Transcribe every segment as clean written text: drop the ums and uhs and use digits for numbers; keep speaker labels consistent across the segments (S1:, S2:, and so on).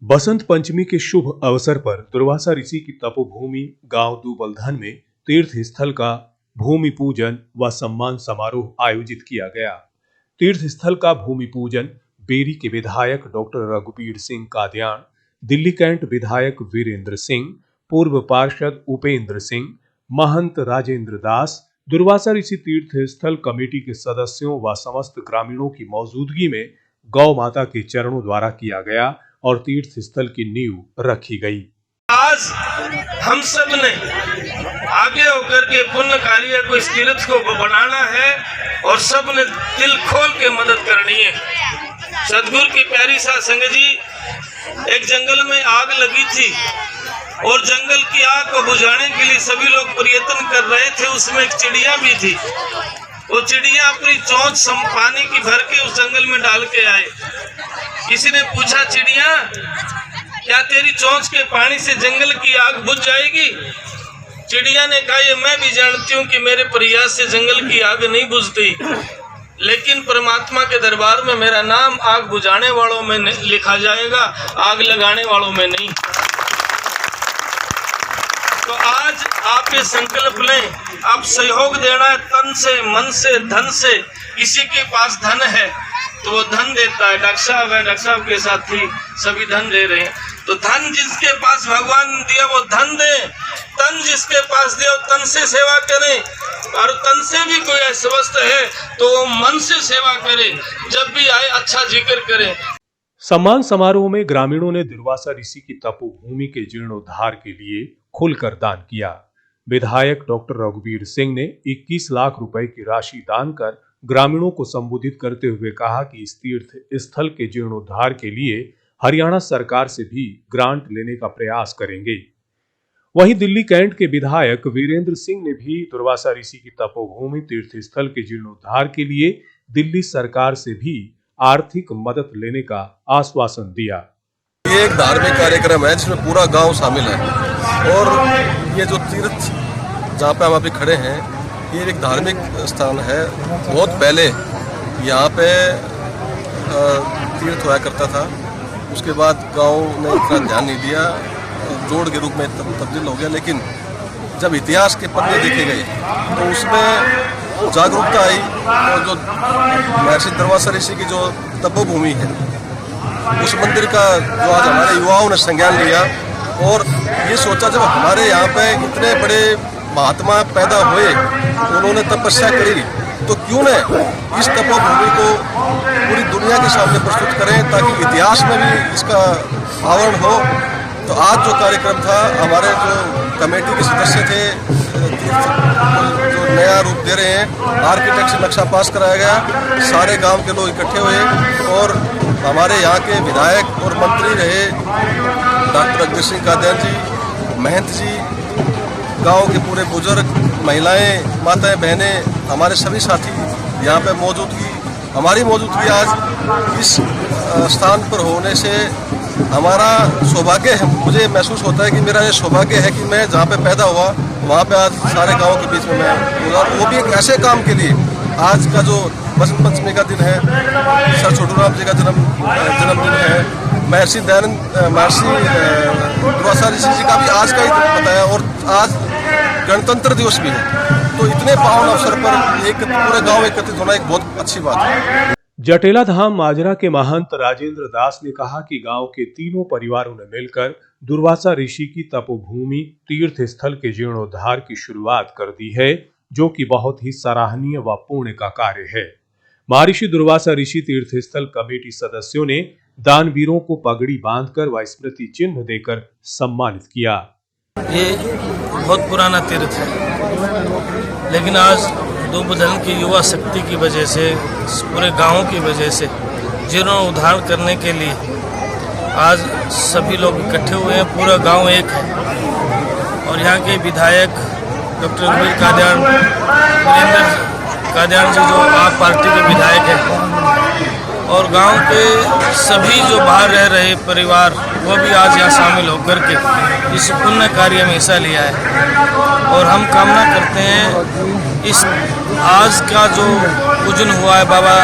S1: बसंत पंचमी के शुभ अवसर पर दुर्वासा ऋषि की तपोभूमि गांव दूबलधन में तीर्थ स्थल का भूमि पूजन व सम्मान समारोह आयोजित किया गया। तीर्थ स्थल का भूमि पूजन बेरी के विधायक डॉक्टर रघुबीर सिंह कादियान, दिल्ली कैंट विधायक वीरेंद्र सिंह, पूर्व पार्षद उपेंद्र सिंह, महंत राजेंद्र दास, दुर्वासा ऋषि तीर्थ स्थल कमेटी के सदस्यों व समस्त ग्रामीणों की मौजूदगी में गौ माता के चरणों द्वारा किया गया और तीर्थ स्थल की नींव रखी गई।
S2: आज हम सब ने आगे होकर के पुण्य कार्य को इस तीर्थ को बनाना है और सब ने दिल खोल के मदद करनी है। सदगुरु की प्यारी साध संगत जी, एक जंगल में आग लगी थी और जंगल की आग को बुझाने के लिए सभी लोग प्रयत्न कर रहे थे। उसमें एक चिड़िया भी थी। वो चिड़िया अपनी चोंच पानी की भर के उस जंगल में डाल के आए। किसी ने पूछा, चिड़िया क्या तेरी चोंच के पानी से जंगल की आग बुझ जाएगी? चिड़िया ने कहा, ये मैं भी जानती हूँ कि मेरे प्रयास से जंगल की आग नहीं बुझती, लेकिन परमात्मा के दरबार में मेरा नाम आग बुझाने वालों में लिखा जाएगा, आग लगाने वालों में नहीं। तो आज आप ये संकल्प लें, आप सहयोग देना है तन से, मन से, धन से। किसी के पास धन है तो वो धन देता है। डॉक्टर साहब है, डॉक्टर साहब के साथी सभी धन दे रहे हैं। तो धन जिसके पास भगवान ने दिया वो धन दे, तन जिसके पास दिया वो तन से सेवा करे, और तन से भी कोई अस्वस्थ है तो वो मन से सेवा करे। जब भी आए अच्छा जिक्र करे।
S1: सम्मान समारोह में ग्रामीणों ने दुर्वासा ऋषि की तपोभूमि के जीर्णोद्धार के लिए खुलकर दान किया। विधायक डॉक्टर रघुबीर सिंह ने 21 लाख रुपए की राशि दान कर ग्रामीणों को संबोधित करते हुए कहा कि इस तीर्थ स्थल के जीर्णोद्धार के लिए हरियाणा सरकार से भी ग्रांट लेने का प्रयास करेंगे। वहीं दिल्ली कैंट के विधायक वीरेंद्र सिंह ने भी दुर्वासा ऋषि की तपोभूमि तीर्थ स्थल के जीर्णोद्धार के लिए दिल्ली सरकार से भी आर्थिक मदद लेने का आश्वासन दिया।
S3: ये एक धार्मिक कार्यक्रम है जिसमें पूरा गांव शामिल है और ये जो तीर्थ जहाँ पे हम अभी खड़े हैं ये एक धार्मिक स्थान है। बहुत पहले यहाँ पे तीर्थ हुआ करता था, उसके बाद गांव ने इतना ध्यान नहीं दिया, जोड़ के रूप में तब्दील हो गया। लेकिन जब इतिहास के पन्ने देखे गए तो उसमें जागरूकता आई और जो महर्षि दुर्वासा ऋषि की जो तपोभूमि है उस मंदिर का जो आज हमारे युवाओं ने संज्ञान लिया और ये सोचा, जब हमारे यहाँ पे इतने बड़े महात्मा पैदा हुए, उन्होंने तपस्या करी, तो क्यों न इस तपोभूमि को पूरी दुनिया के सामने प्रस्तुत करें ताकि इतिहास में भी इसका आवरण हो। तो आज जो कार्यक्रम था, हमारे जो कमेटी के सदस्य थे जो नया रूप दे रहे हैं, आर्किटेक्ट से नक्शा पास कराया गया, सारे गांव के लोग इकट्ठे हुए और हमारे यहाँ के विधायक और मंत्री रहे डॉक्टर रघुबीर सिंह कादियान जी, महंत जी, गांव के पूरे बुजुर्ग, महिलाएं, माताएं, बहनें, हमारे सभी साथी यहाँ पे मौजूदगी, हमारी मौजूदगी आज इस स्थान पर होने से हमारा सौभाग्य है। मुझे महसूस होता है कि मेरा ये सौभाग्य है कि मैं जहाँ पे पैदा हुआ वहाँ पे आज सारे गाँव के बीच में मैं पूरा, वो भी एक ऐसे काम के लिए। आज का जो बसंत पंचमी का दिन है, सर छोटूराम जी का जन्मदिन है, महर्षि दुर्वासा ऋषि जी का भी आज का ही दिन बताया और आज गणतंत्र दिवस भी है। तो इतने पावन अवसर पर एक पूरे गांव एकत्रित होना एक बहुत अच्छी बात है।
S1: जटेला धाम माजरा के महंत राजेंद्र दास ने कहा कि गांव के तीनों परिवारों ने मिलकर दुर्वासा ऋषि की तपोभूमि तीर्थ स्थल के जीर्णोद्धार की शुरुआत कर दी है, जो कि बहुत ही सराहनीय व पुण्य का कार्य है। महर्षि दुर्वासा ऋषि तीर्थ स्थल कमेटी सदस्यों ने दानवीरों को पगड़ी बांधकर व स्मृति चिन्ह देकर सम्मानित किया।
S2: ये बहुत पुराना तीर्थ है, लेकिन आज दूबलधन की युवा शक्ति की वजह से, पूरे गांव की वजह से जीर्णोद्धार करने के लिए आज सभी लोग इकट्ठे हुए हैं। पूरा गांव एक है और यहाँ के विधायक डॉक्टर रघुबीर कादियान, वीरेंद्र कादियान जी जो आप पार्टी के विधायक हैं, और गांव के सभी जो बाहर रह रहे परिवार वो भी आज यहाँ शामिल होकर के इस पुण्य कार्य में हिस्सा लिया है। और हम कामना करते हैं इस आज का जो पूजन हुआ है बाबा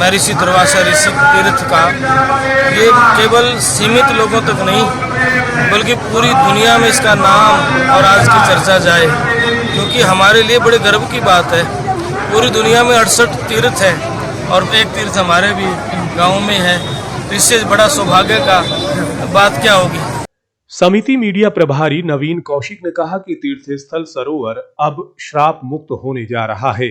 S2: महर्षि दुर्वासा ऋषि तीर्थ का, ये केवल सीमित लोगों तक नहीं बल्कि पूरी दुनिया में इसका नाम और आज की चर्चा जाए, क्योंकि हमारे लिए बड़े गर्व की बात है। पूरी दुनिया में 68 तीर्थ है और एक तीर्थ हमारे भी गांव में है, तो इससे बड़ा सौभाग्य का बात क्या होगी।
S1: समिति मीडिया प्रभारी नवीन कौशिक ने कहा कि तीर्थस्थल सरोवर अब श्राप मुक्त होने जा रहा है।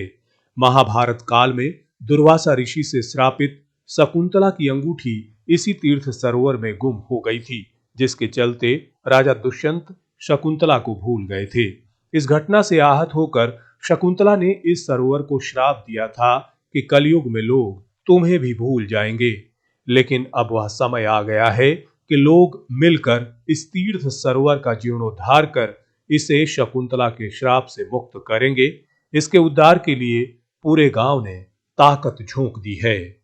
S1: महाभारत काल में दुर्वासा ऋषि से श्रापित शकुंतला की अंगूठी इसी तीर्थ सरोवर में गुम हो गई थी, जिसके चलते राजा दुष्यंत शकुंतला को भूल गए थे। इस घटना से आहत होकर शकुंतला ने इस सरोवर को श्राप दिया था कि कलयुग में लोग तुम्हें भी भूल जाएंगे। लेकिन अब वह समय आ गया है कि लोग मिलकर इस तीर्थ सरोवर का जीर्णोद्धार कर इसे शकुंतला के श्राप से मुक्त करेंगे। इसके उद्धार के लिए पूरे गांव ने ताकत झोंक दी है।